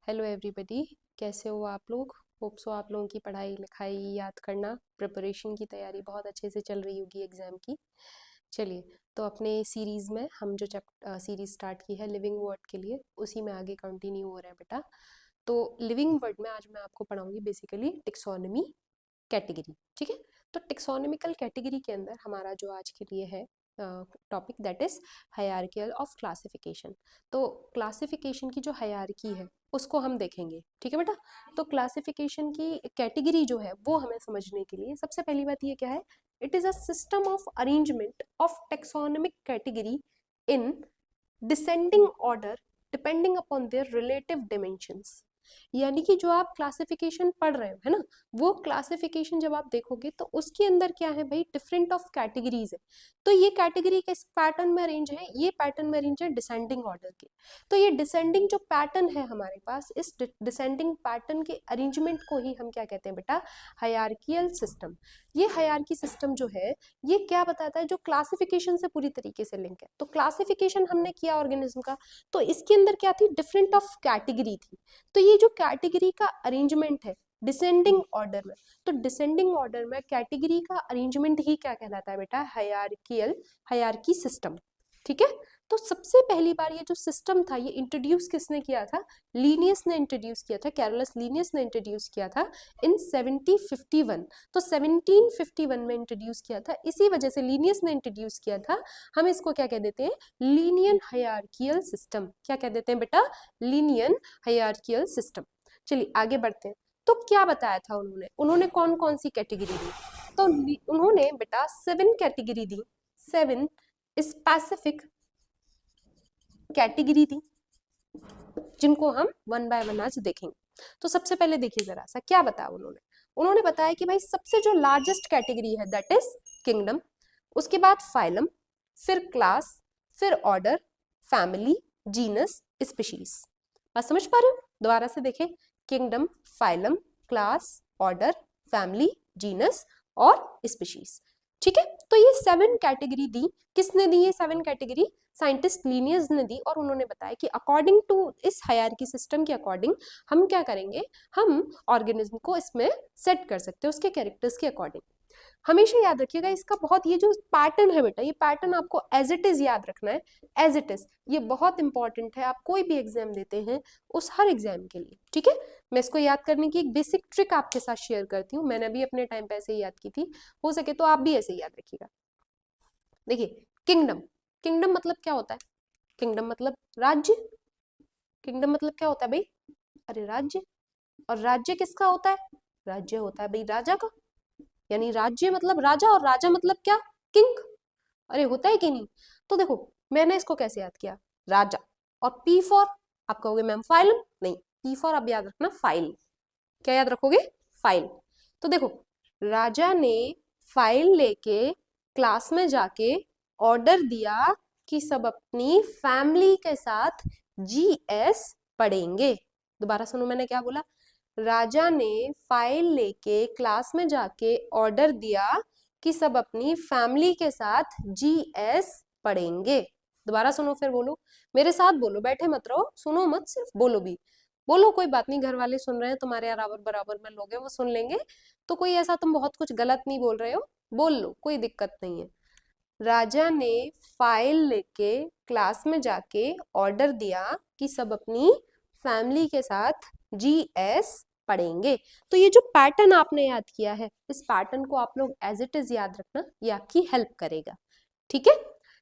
Hello everybody, कैसे हो आप लोग। होप सो आप लोगों की पढ़ाई लिखाई याद करना प्रिपरेशन की तैयारी बहुत अच्छे से चल रही होगी एग्ज़ाम की। चलिए, तो अपने सीरीज़ में हम जो सीरीज़ स्टार्ट की है लिविंग वर्ड के लिए, उसी में आगे कंटिन्यू हो रहा है बेटा। तो लिविंग वर्ड में आज मैं आपको पढ़ाऊंगी बेसिकली टिक्सोनमी कैटेगरी। ठीक है, तो टिक्सोनमिकल कैटेगरी के अंदर हमारा जो आज के लिए है topic that is hierarchical of classification. तो क्लासिफिकेशन की जो हायरार्की है उसको हम देखेंगे। ठीक है बेटा, तो क्लासिफिकेशन की कैटेगरी जो है वो हमें समझने के लिए सबसे पहली बात ये क्या है, it is a system of arrangement of taxonomic category in descending order depending upon their relative dimensions. यानी कि जो आप क्लासिफिकेशन पढ़ रहे हो है ना, वो क्लासिफिकेशन जब आप देखोगे तो उसके अंदर क्या है भाई, डिफरेंट ऑफ कैटेगरीज है। तो ये कैटेगरी किस पैटर्न में अरेंज है, ये पैटर्न में अरेंज है डिसेंडिंग ऑर्डर के। तो ये डिसेंडिंग जो पैटर्न है हमारे पास, इस डिसेंडिंग पैटर्न के अरेंजमेंट को ही हम क्या कहते हैं बेटा, हायरार्कियल सिस्टम। ये हायरार्की सिस्टम जो है ये क्या बताता है, जो क्लासिफिकेशन से पूरी तरीके से लिंक है। तो क्लासिफिकेशन हमने किया ऑर्गेनिज्म का, तो इसके अंदर क्या थी, डिफरेंट ऑफ कैटेगरी थी। तो ये जो कैटेगरी का अरेंजमेंट है डिसेंडिंग ऑर्डर में, तो डिसेंडिंग ऑर्डर में कैटेगरी का अरेंजमेंट ही क्या कहलाता है बेटा, हायरार्की सिस्टम। ठीक है, तो सबसे पहली बार ये जो सिस्टम था ये इंट्रोड्यूस किसने किया था, लीनियस ने इंट्रोड्यूस किया था, कैरोलस लीनियस ने इंट्रोड्यूस किया था इन 1751। तो 1751 में इंट्रोड्यूस किया था, इसी वजह से लीनियस ने इंट्रोड्यूस किया था। हम इसको क्या कह देते हैं, लीनियन हायरार्कियल सिस्टम। क्या कह देते हैं बेटा, लीनियन हायरार्कियल सिस्टम। चलिए आगे बढ़ते हैं। तो क्या बताया था उन्होंने कौन कौन सी कैटेगरी दी, तो उन्होंने बेटा 7 कैटेगरी दी, 7 स्पेसिफिक कैटेगरी दी, जिनको हम वन बाय वन आज देखेंगे। तो सबसे पहले देखिए जरा सा क्या बताया उन्होंने बताया कि भाई सबसे जो लार्जेस्ट कैटेगरी है दैट इज किंगडम, उसके बाद फाइलम, फिर क्लास, फिर ऑर्डर, फैमिली, जीनस, स्पीशीज। बात समझ पा रहे हो, दोबारा से देखें, kingdom, phylum, class, order, family, genus और स्पीशीज। ठीक है, तो ये 7 कैटेगरी दी, किसने दी ये 7 कैटेगरी, साइंटिस्ट लीनियर्स ने दी। और उन्होंने बताया कि अकॉर्डिंग टू इस हायरार्की सिस्टम के अकॉर्डिंग हम क्या करेंगे, हम ऑर्गेनिज्म को इसमें सेट कर सकते हैं उसके कैरेक्टर्स के अकॉर्डिंग। हमेशा याद रखिएगा इसका बहुत, ये जो पैटर्न है बेटा, ये पैटर्न आपको एज इट इज याद रखना है, एज इट इज। ये बहुत इंपॉर्टेंट है, आप कोई भी एग्जाम देते हैं उस हर एग्जाम के लिए। ठीक है, मैं इसको याद करने की एक बेसिक ट्रिक आपके साथ शेयर करती हूँ, मैंने भी अपने टाइम पे ऐसे ही याद की थी, हो सके तो आप भी ऐसे ही याद रखिएगा। देखिए, किंगडम, किंगडम मतलब क्या होता है, किंगडम मतलब राज्य। किंगडम मतलब क्या होता है भाई, अरे राज्य। और राज्य किसका होता है, राज्य होता है भाई राजा का। यानी राज्य मतलब राजा, और राजा मतलब क्या, किंग। अरे होता है कि नहीं। तो देखो मैंने इसको कैसे याद किया, राजा, और पी फॉर, आप कहोगे मैम फाइलम, नहीं, पी फॉर आप याद रखना फाइल। क्या याद रखोगे, फाइल। तो देखो, राजा ने फाइल लेके क्लास में जाके ऑर्डर दिया कि सब अपनी फैमिली के साथ जीएस पढ़ेंगे। दोबारा सुनो मैंने क्या बोला, राजा ने फाइल लेके क्लास में जाके ऑर्डर दिया कि सब अपनी फैमिली के साथ जीएस पढ़ेंगे। दोबारा सुनो फिर बोलो, मेरे साथ बोलो, बैठे मत रहो, सुनो मत, सिर्फ बोलो भी। बोलो, कोई बात नहीं, घर वाले सुन रहे हैं, तुम्हारे बराबर बराबर में लोग हैं वो सुन लेंगे, तो कोई ऐसा तुम बहुत कुछ गलत नहीं बोल रहे हो, बोल लो, कोई दिक्कत नहीं है। राजा ने फाइल लेके क्लास में जाके ऑर्डर दिया कि सब अपनी फैमिली के साथ जीएस पढ़ेंगे। तो ये जो पैटर्न आपने याद किया है, इस पैटर्न को आप लोग एज इट इज याद रखना, ये आपकी हेल्प करेगा। ठीक है,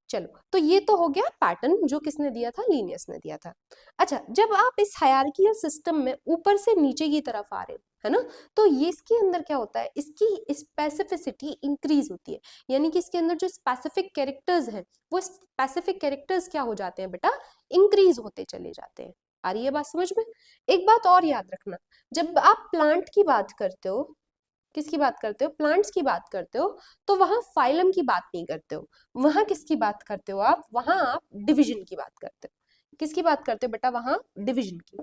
चलो, तो ये तो हो गया पैटर्न जो किसने दिया था, लीनियस ने दिया था। अच्छा, जब आप इस हायरार्कियल सिस्टम में ऊपर से नीचे की तरफ आ रहे हो है ना, तो ये इसके अंदर क्या होता है, इसकी स्पेसिफिसिटी इंक्रीज होती है। यानी कि इसके अंदर जो स्पेसिफिक कैरेक्टर्स हैं, वो स्पेसिफिक कैरेक्टर्स क्या हो जाते हैं बेटा, इंक्रीज होते चले जाते हैं। आ रही है बात समझ में। एक बात और याद रखना, जब आप प्लांट की बात करते हो, किसकी बात करते हो, प्लांट्स की बात करते हो, तो वहां फाइलम की बात नहीं करते हो, वहां किसकी बात करते हो आप, वहां आप डिवीजन की बात करते हो। किसकी बात करते हो बेटा, वहां डिवीजन की।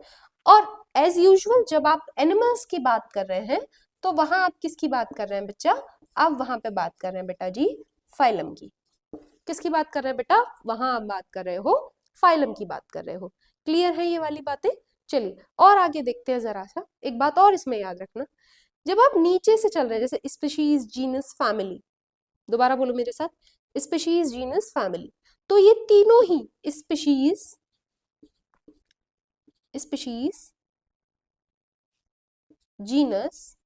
और एज यूजुअल जब आप एनिमल्स की बात कर रहे हैं, तो वहां आप किसकी बात कर रहे हैं बच्चा, आप वहां पे बात कर रहे हैं बेटा जी फाइलम की। किसकी बात कर रहे हैं बेटा, वहां आप बात कर रहे हो फाइलम की बात कर रहे हो। क्लियर है ये वाली बातें। चलिए और आगे देखते हैं जरा सा। एक बात और इसमें याद रखना, जब आप नीचे से चल रहे हैं, जैसे स्पीशीज, जीनस, फैमिली, दोबारा बोलो मेरे साथ, स्पीशीज, जीनस, फैमिली, तो ये तीनों ही स्पीशीज, स्पीशीज, जीनस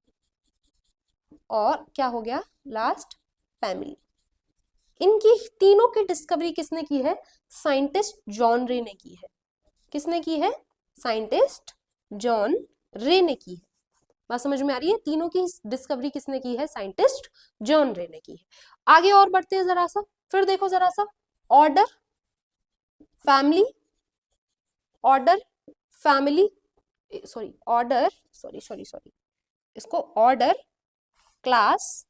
और क्या हो गया लास्ट, फैमिली, इनकी तीनों की डिस्कवरी किसने की है? साइंटिस्ट जॉन रे ने की है। किसने की है? साइंटिस्ट जॉन रे ने की है। बात समझ में आ रही है? तीनों की डिस्कवरी किसने की है? साइंटिस्ट जॉन रे ने की है। आगे और बढ़ते हैं जरा सा, फिर देखो जरा सा, order, family, order, family, sorry order, sorry इसको ऑर्डर, क्लास,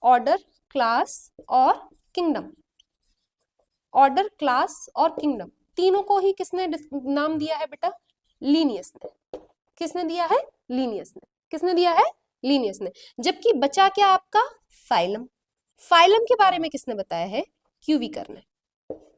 ऑर्डर, क्लास और किंगडम, ऑर्डर, क्लास और किंगडम, तीनों को ही किसने नाम दिया है बेटा? लीनियस ने। किसने दिया है? लीनियस ने। किसने दिया है? लीनियस ने। जबकि बचा क्या आपका? फाइलम। फाइलम के बारे में किसने बताया है? क्यूविकर ने।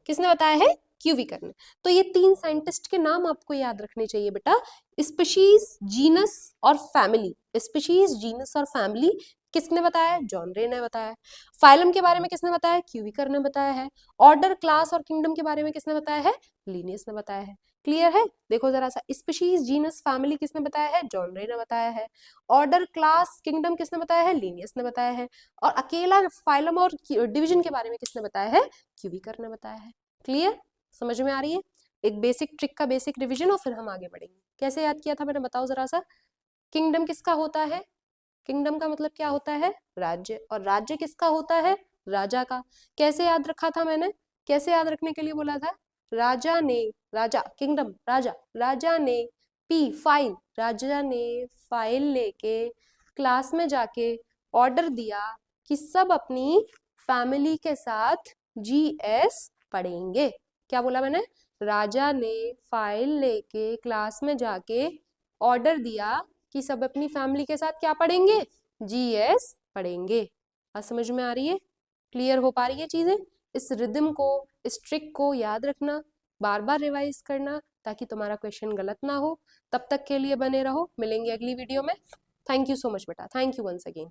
किसने बताया है? क्यूविकर ने। तो ये तीन साइंटिस्ट के नाम आपको याद रखने चाहिए बेटा, स्पीशीज, जीनस और फैमिली। स्पीशीज, जीनस और फैमिली किसने बताया? जॉन रे ने बताया। फाइलम के बारे में किसने बताया? क्यूविकर ने बताया है। ऑर्डर, क्लास और किंगडम के बारे में किसने बताया है? लीनियस ने बताया है। क्लियर है? देखो जरा सा, स्पीशीज, जीनस, फैमिली किसने बताया है? जॉन रे ने बताया है। ऑर्डर, क्लास, किंगडम किसने बताया है? लीनियस ने बताया है। और अकेला फाइलम और डिवीजन के बारे में किसने बताया है? क्यूविकर ने बताया है। क्लियर? समझ में आ रही है? एक बेसिक ट्रिक का बेसिक रिवीजन और फिर हम आगे बढ़ेंगे। कैसे याद किया था मैंने, बताओ जरा सा। किंगडम किसका होता है? किंगडम का मतलब क्या होता है? राज्य। और राज्य किसका होता है? राजा का। कैसे याद रखा था मैंने? कैसे याद रखने के लिए बोला था? राजा ने, राजा, किंगडम, राजा, राजा ने फाइल, राजा ने फाइल लेके क्लास में जाके ऑर्डर दिया कि सब अपनी फैमिली के साथ जीएस पढ़ेंगे। क्या बोला मैंने? राजा ने फाइल लेके क्लास में जाके ऑर्डर दिया कि सब अपनी फैमिली के साथ क्या पढ़ेंगे? जीएस पढ़ेंगे। बात समझ में आ रही है? क्लियर हो पा रही है चीजें? इस रिदम को, इस ट्रिक को याद रखना, बार बार रिवाइज करना ताकि तुम्हारा क्वेश्चन गलत ना हो। तब तक के लिए बने रहो, मिलेंगे अगली वीडियो में। थैंक यू सो मच बेटा, थैंक यू वंस अगेन।